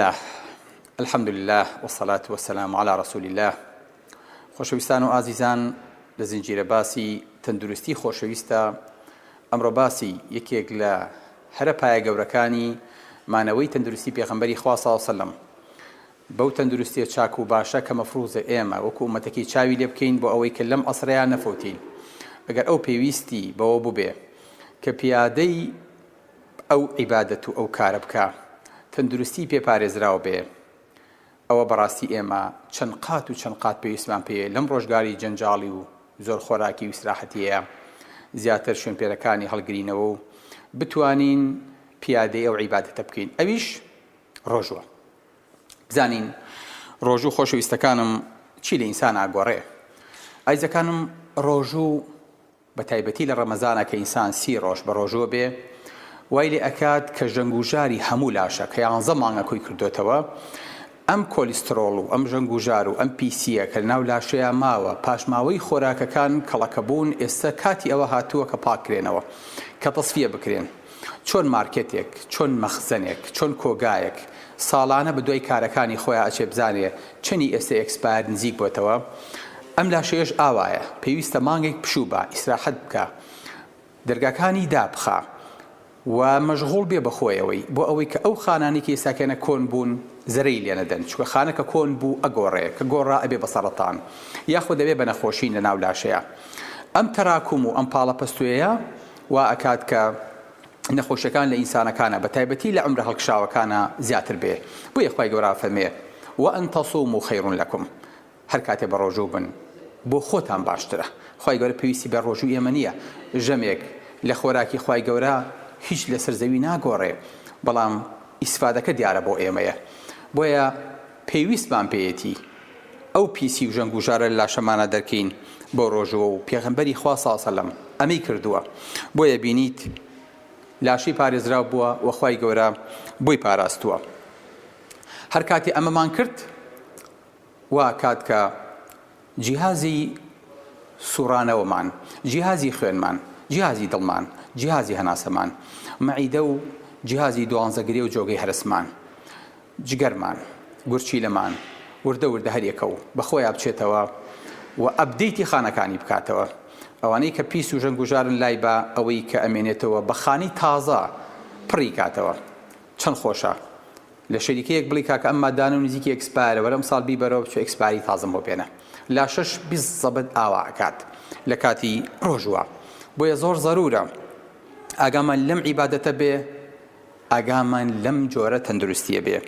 الله الحمد لله والصلاة والسلام على رسول الله. خۆشەویستان و ئازیزان، لە زنجیرە باسی تەندروستی خۆشەویستە ئەمڕۆ باسی یەکێک لە هەرە پایە گەورەکانی مانەوەی تەندروستی پێغەمبەری خوا صلی الله علیه و سلم بەو تەندروستیە چاک و باشە کە مەفروزە ئێمە وەکو ئومەتەکەی چاوی لێ بکەین بۆ ئەوەی کە لەم ئەسڕەیە نەفەوتین. ئەگەر ئەو پێویستی بەوە بووبێ کە پیادەی ئەو عیبادەت و ئەو کارە بکە تەندروستی پێپارێزراوە بێ، ئەوە بەڕاستی ئێمە چەند قات پێویستمان پێیە لەم ڕۆژگاری جەنجاڵی و زۆر خۆراکی و ئیسراحەتیەیە زیاتر شوێن پێرەکانی هەڵگرینەوە و بتوانین پیادەی ئەو عیبادەتە بکەین. ئەویش ڕۆژوە. بزانین ڕۆژوو خۆشەویستەکانم چی لە ئینسان ئاگۆڕێ. ئایزەکانم، ڕۆژوو بە تایبەتی لە ڕەمەزانە کە ئینسان 30 ڕۆژ بە ڕۆژوە بێ، وای لێ ئەکات کە ژەنگوژاری هەموو لاشە کە 11 مانگە کۆی کردوتەوە، ئەم کۆلیسترۆڵ و ئەم ژەنگوژار و ئەم پیسیە کە ناو لاشەیە ماوە پاشماوەی خۆراکەکان کەڵەکە بوون، ئێستا کاتی ئەوە هاتووە کە پاکرێنەوە، کە تەسفیە بکرێن. چۆن مارکێتێک، چۆن مەخزنێک، چۆن کۆگایەک ساڵانە بە دوای کارەکانی خۆیان ئەچێ بزانێ چەنی ئێستا ئێکسپایر نزیک بۆتەوە، ئەم لاشەیەش ئاوایە پێویستە مانگێک پشوو بە ئیسراحەت بکە، دەرگاکانی دابخە و مەشغوڵ بێ بەخۆیەوەی بۆ ئەوەی کە ئەو خانانی کە ئێستاکەنە کۆن بوون زەرەی لێ نەدەن، چونکە خانەکە کۆن بوو ئەگۆڕێ، کە گۆڕا ئەبێ بە سەرەتان یاخود دەبێ بە نەخۆشی لە ناو لاشەیە. ئەم تەراکوم و ئەم پاڵە پەستوەیە وا ئەکات کە نەخۆشیەکان لە ئینسانەکانە بە تایبەتی لە عمرە هەڵکشاوەکانە زیاتر بێ. بۆیە خوای گەورە فەرمێ وەئەن تەصوموا خەیڕ لەکم، هەر کاتێ بە ڕۆژوو بن بۆ خۆتان باشترە. خوای گەورە پێویستی بە ڕۆژوو ئێمە نییە ژەمێک لە خۆراکی خوای گەورە هیچ لەسەر زەوی ناگۆڕێ، بەڵام ئیسفادەکە دیارە بۆ ئێمەیە. بۆیە پێویستمان پێیەتی ئەو پیسی و ژەنگوژارە لە لاشەمانە دەرکەین بۆ ڕۆژوە و پێغەمبەری خوا صلی الله علیه و سلم ئەمەی کردووە. بۆیە بینیت لاشی پارێزراو بووە و خوای گەورە بۆی پاراستووە. هەر کاتی ئەمەمان کرد وا کات کە جیهازی سوڕانەوەمان، جیهازی خوێنمان، جیهازی دڵمان، جیهازی هەناسەمان، مەعیدە و جیهازی دوانزەگرێ و جۆگەی هەرسمان، جگەرمان، گورچیلەمان وردە هەریەکە و بەخۆیان بچێتەوە و ئەبدەیتی خانەکانی بکاتەوە. ئەوانەی کە پیس و ژەنگوژارن لای بە ئەوەی کە ئەمێنێتەوە بە خانی تازە پڕی کاتەوە. چەند خۆشە لە شەریکەیەک بڵی کاکە ئەم مادانە و نزیکی ئەکسپایرە، وەرەم ساڵ بیبەرەوە بچێ ئەکسپایری تازم بۆ بێنە. لاشەش 20 زەبەت ئاوا ئەکات لە کاتی ڕۆژوە. بۆیە زۆر زەرورە ئاگامان لەم عیبادەتە بێ، ئاگامان لەم جۆرە تەندروستیە بێ.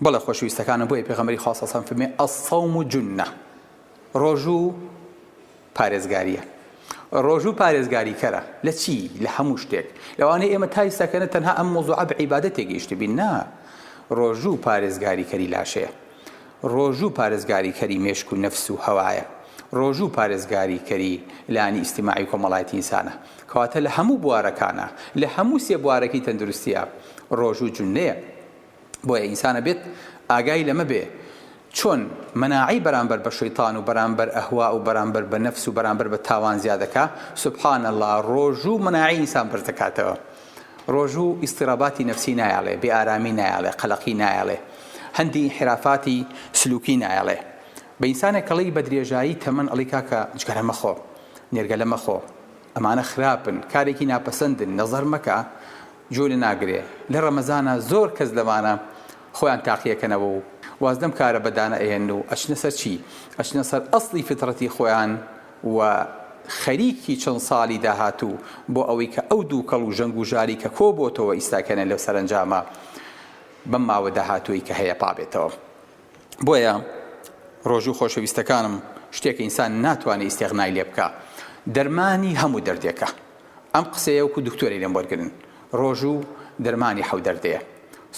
بەڵێ خۆشەویستەکانم، بۆیە پێغەمبەری خوا صلی الله علیه و سلم فەرمێ ئەسەوم جونە، ڕۆژوو پارێزگاریە. ڕۆژوو پارێزگاریکەرە لە چی؟ لە هەموو شتێک. لەوانەیە ئێمە تا ئێستاکەنە تەنها ئەم مۆزوعە بە عیبادەتێک گەیشتی بین. نا، ڕۆژوو پارێزگاریکەری لاشەیە، ڕۆژوو پارێزگاریکەری مێشک و نەفس و هەوایە، ڕۆژوو پارێزگاریکەری لانی ئیجتیماعی و کۆمەڵایەتی ئینسانە، کەواتە لە هەموو بوارەکانە، لە هەموو سێ بوارەکەی تەندروستیە ڕۆژوو جونەیە. بۆیە ئینسانە بێت ئاگای لەمە بێ چۆن مەناعی بەرامبەر بە شەیطان و بەرامبەر ئەهوا و بەرامبەر بە نەفس و بەرامبەر بە تاوان زیادەکە. سوبحان الله، ڕۆژوو مەناعی ئینسان بەرز دەکاتەوە. ڕۆژوو ئیستیراباتی نەفسی نایەڵێ، بێئارامی نایەڵێ، قەلەقی نایەڵێ، هەندی انحرافاتی سلوکی نایەڵێ. بە ئینسانێک کەڵی بە درێژایی تەمەن ئەڵی کاکە جگەرە مەخۆ، نێرگەلە مەخۆ، ئەمانە خراپن، کارێکی ناپەسەندن، نەزەر مەکە، جۆ لە ناگرێ. لە ڕەمەزانە زۆر کەس لەمانە خۆیان تاقیەکەنەوە و وازدەم کارە بەدانە ئەهێن و ئەچنە سەر چی؟ ئەچنە سەر ئەسڵی فترەتی خۆیان و خەریکی چەند ساڵی داهاتوو بۆ ئەوەی کە ئەو دوو کەڵ و ژەنگوژاری کە کۆ بۆتەوە ئیستاکەنە لەو سەرنجامە بەم ماوە داهاتووی کە هەیە پابێتەوە. بۆیە ڕۆژوو خۆشەویستەکانم شتێکە ئینسان ناتوانێت ئیستیغنای لێ بکە، دەرمانی هەموو دەردێکە. ئەم قسەیە وەکو دکتۆری لێم وەرگرن، ڕۆژوو دەرمانی حەو دەردەیە.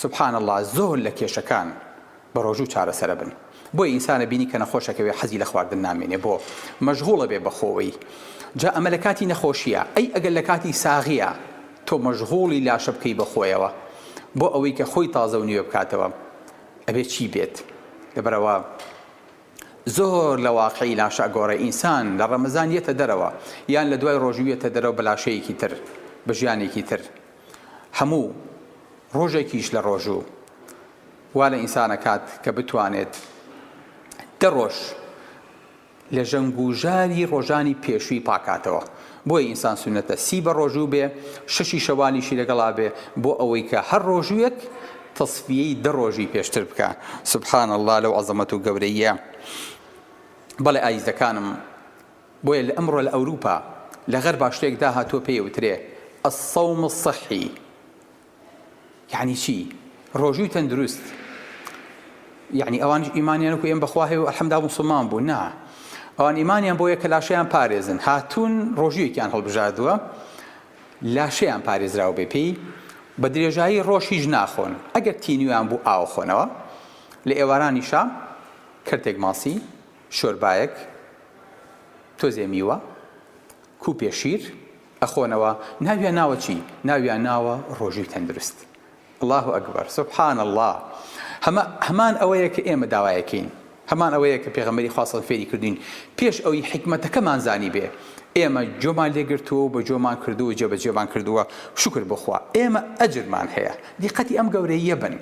سوبحان الله، زۆر لە کێشەکان بە ڕۆژوو چارەسەرە بن. بۆی ئینسانە بینی کە نەخۆشەکەوێ حەزی لە خواردن نامێنێ، بۆ مەشغوڵە بێ بەخۆوەی. جا ئەمە لە کاتی نەخۆشیە. ئەی ئەگەر لە کاتی ساغیە تۆ مەشغوڵی لاشە بکەی بەخۆیەوە بۆ ئەوەی کە خۆی تازە و نوێ بکاتەوە، ئەبێ چی بێت؟ لەبەرەوە زۆر لە واقعی لاشە گۆڕە ئینسان لە ڕەمەزان یەتە دەرەوە، یان لە دوای ڕۆژوویەتە دەرەوە بە لاشەیەکی تر، بە ژیانێکی تر. هەموو ڕۆژێکیش لە ڕۆژوو وا لە ئینسانە کات کە بتوانێت دەڕۆژ لە ژەنگ و ژاری ڕۆژانی پێشووی پاکاتەوە. بۆی ئینسان سونەتە 30 بە ڕۆژوو بێ، 6 شەوالیشی لەگەڵا بێ، بۆ ئەوەی کە هەر ڕۆژوویەک تەصفیەی 10 ڕۆژی پێشتر بکە. سبحان الله لەو عەزەمەت و گەورەیە. بەڵێ ئایزەکانم، بۆیە لە ئەمڕۆ لە ئەوروپا لە غەربا شتێکدا هاتووە پێوترێ الصەوم الصحی. یعنی چی؟ ڕۆژووی تەندروست. یعنی ئەوانش ئیمانیان وەکو ئێمە بەخوا هەیە و ئەلحەمدولیلا موسڵمان بوون. نا، ئەوان ئیمانیان بۆیە کە لاشەیان پارێزن، هاتوون ڕۆژوویەکیان هەڵبژاردووە، لاشەیان پارێزراوە بێ پێی، بە درێژایی ڕۆژ هیچ ناخۆن. ئەگەر تینویان بوو ئاو خۆنەوە. لە ئێوارانیشا کەرتێک ماسی، شۆربایەک، تۆزێ میوە، کوپێ شیر ئەخۆنەوە. ناویان ناوە چی؟ ناویان ناوە ڕۆژووی تەندروست. الله ئەکبەر، سبحان الله. هەمان ئەوەیە کە ئێمە داوایەکەین، هەمان ئەوەیە کە پێغەمبەری خوا سەڵ فێری کردوین. پێش ئەوەی حکمەتەکەمان زانی بێ، ئێمە جۆمان لێگرتووە، بە جۆمان کردووە، جێبەجێمان کردووە. شکر بخوا ئێمە ئەجرمان هەیە. دیقەتی ئەم گەورەیە بن.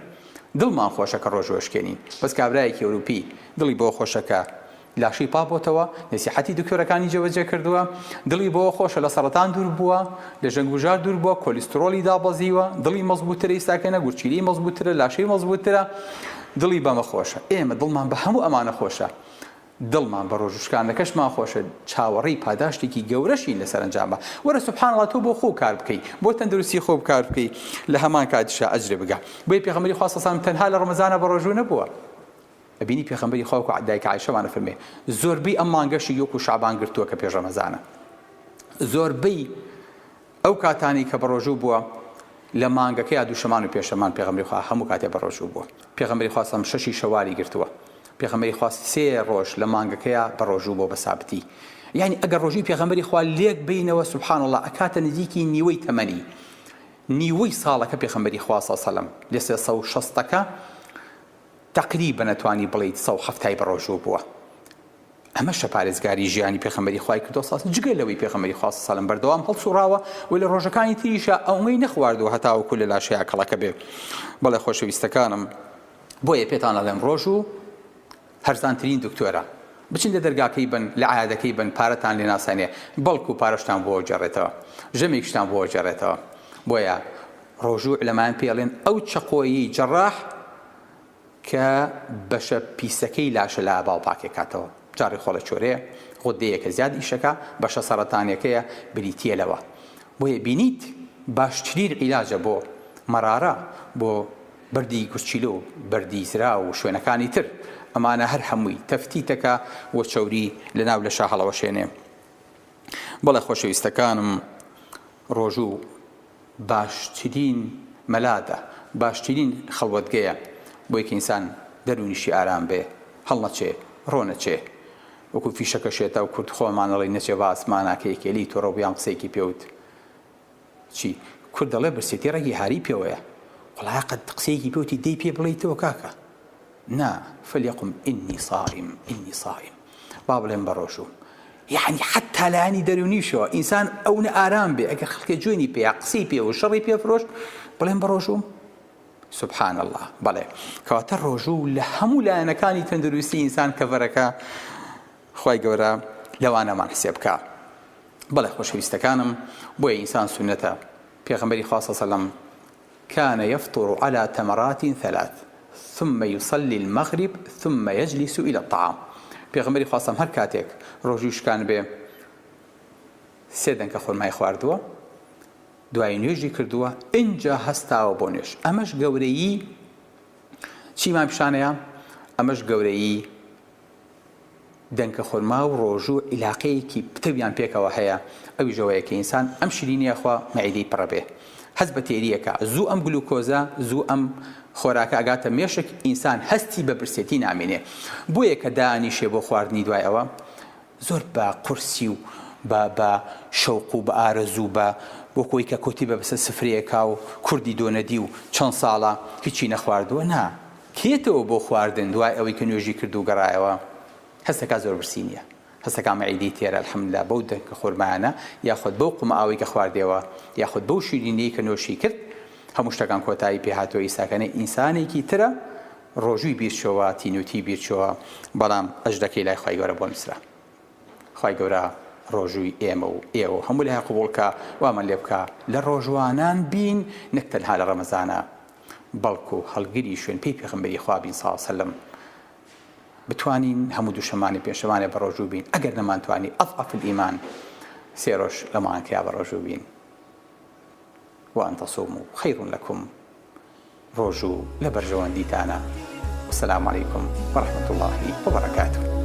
دڵمان خۆشە کە ڕۆژوەشکێنین. بەس کابرایەکی ئەوروپی دڵی بۆ خۆشەکە لاشی پاپۆتەوە، نسیحەتی دکتۆرەکانی جێبەجێ کردووە، دڵی بۆ خۆشە لە سەرەتان دوور بووە، لە ژەنگ و ژار دوور بووە، کۆلیسترۆلی دابەزیوە، دڵی مەزبووترە، ئیساکەنە گورچیلی مەزبووترە، لاشەی مەزبووترە، دڵی بەمە خۆشە. ئێمە دڵمان بە هەموو ئەمانە خۆشە. دڵمان بە ڕۆژوشکانەکەشمان خۆشە، چاوەڕێی پاداشتێکی گەورەشین لە سەرنجامە. وەرە سوبحان الله تۆ بۆ خۆ کار بکەی، بۆ تەندروستی خۆ کار بکەی، لە هەمان کاتیشا ئەجر بگە. بۆیە پێغەمبەری خوا سەڵ تەنها لە ڕەمەزانە بە ڕۆژوو نەبووە. ئەبینی پێغەمبەری خوا وەکو دایک عایشەوانە فەرمێ زۆربەی ئەم مانگەشی یۆک و شعبان گرتووە کە پێش ڕەمەزانە. زۆربەی ئەو کاتانی کە بە ڕۆژوو بووە لە مانگەکەی دووشەمان و پێشەمان پێغەمبەری خوا هەموو کاتێ بە ڕۆژوو بووە. پێغەمبەری خوا سەڵ 6 شەوالی گرتووە. پێغەمبەری خوا 3 ڕۆژ لە مانگەکەیە بە ڕۆژوو بۆ بەسابتی. یعنی ئەگەر ڕۆژی پێغەمبەری خوا لێک بینەوە سبحان الله ئەکاتە نزیکی نیوەی تەمەنی، نیوەی ساڵەکە پێغەمبەری خوا سەڵ سەلەم لە 360ەکە تقریبا نەتوانی بڵیت 170 بە ڕۆژوو بووە. ئەمە شەپارێزگاری ژیانی پێغەمبەری خوای کردو ساس جگە لەوەی پێغەمبەری خوا سەلەم بەردەوام هەڵسوڕاوە و لە ڕۆژەکانی تریشە ئەوەی نەخواردووە هەتاوەکو لە لاشەیە کەڵەکە بێ. بەڵێ خۆشەویستەکانم، بۆیە پێتان ئەڵێم ڕۆژوو هەرزانترین دکتۆرە. بچین لە دەرگاکەی بن، لە عایادەکەی بن، پارەتان لێ ناسانێ، بەڵکو پارەشتان بۆ جێڕێتەوە، ژەمێکشتان بۆ جێڕێتەوە. بۆیە ڕۆژوو لەمان پێڵێن ئەو چەقۆیی جەڕاح کە بەشە پیسەکەی لاشە لە باڵپاکێک کاتەوە. جاری خۆڵە چۆرەیە، غودەیەکە زیاد ئیشەکە، بەشە سەرەتانیەکەیە بریتیە لەوە. بۆیە بینیت باشترین عیلاجە بۆ مەرارە، بۆ بەردی گورچیلە و بەردی زرا و شوێنەکانی تر. ئەمانە هەر هەمووی تەفتیتەکە وە چەوری لە ناو لە شاهەڵەوە شوێنێ. بەڵێ خۆشەویستەکانم، ڕۆژوو باشترین مەلادە، باشترین خەڵوەتگەیە بۆی کە ئینسان دەرونیشی ئارام بێ، هەڵ نەچێ، ڕۆ نەچێ. وەکو فیشەکە شێتە و کورد خۆمانەڵی نەچێ بە ئاسماناکە کێلی تۆڕە بیان قسەیەکی پێوت چی؟ کورد دەڵێ برسێتی ڕێگی هاری پێوەیە. وەڵای قەت قسەیەکی پێوتی دەی پێ بڵێیتەوە کاکە. نا فەلیەقم ئینی صائم ئینی صائم. با بڵێن بە ڕۆژوو. یعنی حتا لایانی دەرونیشەوە ئینسان ئەوە ئارام بێ. ئەگەر خەڵکە جوێنی پێ قسەی پێ و شەڕی پێ فرۆشت بڵێن بە ڕۆژوو. سبحان الله. بەڵێ کەواتە ڕۆژوو لە هەموو لایەنەکانی تەندروستی ئینسان کەڤەرەکە خوای گەورە لەوانەمان حسێب بکە. بەڵێ خۆشەویستەکانم، بۆیە ئینسان سونەتە. پێغەمبەری خوا سەڵ سەلەم كان يفطر على تمرات 3 ثم يصلي المغرب ثم يجلس إلى الطعام. پێغەمبەری خوا سەڵ هەر کاتێک ڕۆژوشکان بێ 3 دەنگە خۆرمای خواردووە، دوای نوێژی کردووە، اینجا هەستاوە بۆ نوێژ. ئەمەش گەورەیی چیمان پیشانەیە؟ ئەمەش گەورەیی دەنگە خۆرما و ڕۆژوو عیلاقەیەکی پتەویان پێکەوە هەیە. ئەوی ژەوەیە کە ئینسان ئەم شیرینیە خوا مەعیدەی پڕە بێ، هەست بە تێریەکە، زوو ئەم گلوکۆزە، زوو ئەم خۆراکە ئەگاتە مێشک، ئینسان هەستی بە برسێتی نامێنێ. بۆیە کە دانیشێ بۆ خواردنی دوای ئەوە زۆر بە قورسی و بە شەوق و بە ئارەزوو بە بۆ کۆی کە کۆتی بە بەسە سفرەیەکا و کوردی دۆنەدی و چەند ساڵە هیچی نەخواردووە. نا کێتەوە بۆ خواردن دوای ئەوەی کە نوێژی کرد و گەڕایەوە. هەستەکە زۆر برسی نییە، هەستەکە مەعیدەی تێرە ئەلحەمدولیلا بەو دەنگە خۆرمایانە، یاخود بەو قومە ئاوی کە خواردەوە، یاخود بەو شیرینیی کە نوێژی کرد، هەموو شتەکان کۆتایی پێهاتووە. ئیساکەنە ئینسانێکی ترە ڕۆژووی بیرچەوە تینوتی بیرچەوە بەڵام ئەژدەکەی لای خی گەورە بۆ نووسرا خی گەورە ڕۆژووی ئێمە و ئێوە هەموو لای قبولکە وامان لێ بکە لە ڕۆژوانان بین نەک تەنها لە ڕەمەزانە بەڵکو هەڵگیری شوێن پێی پێغەمبەری خوا بین صلی الله علیه وسلم بتوانین هەموو دووشەمانی پێشەمانێ بە ڕۆژوو بین ئەگەر نەمانتوانی ئەضعف الئیمان سێ ڕۆژ لەمانکەیا بە ڕۆژوو بین وأن تصوموا خير لكم ڕۆژوو لە بەرژەوەندیتانە والسلام عليكم ورحمة الله وبركاته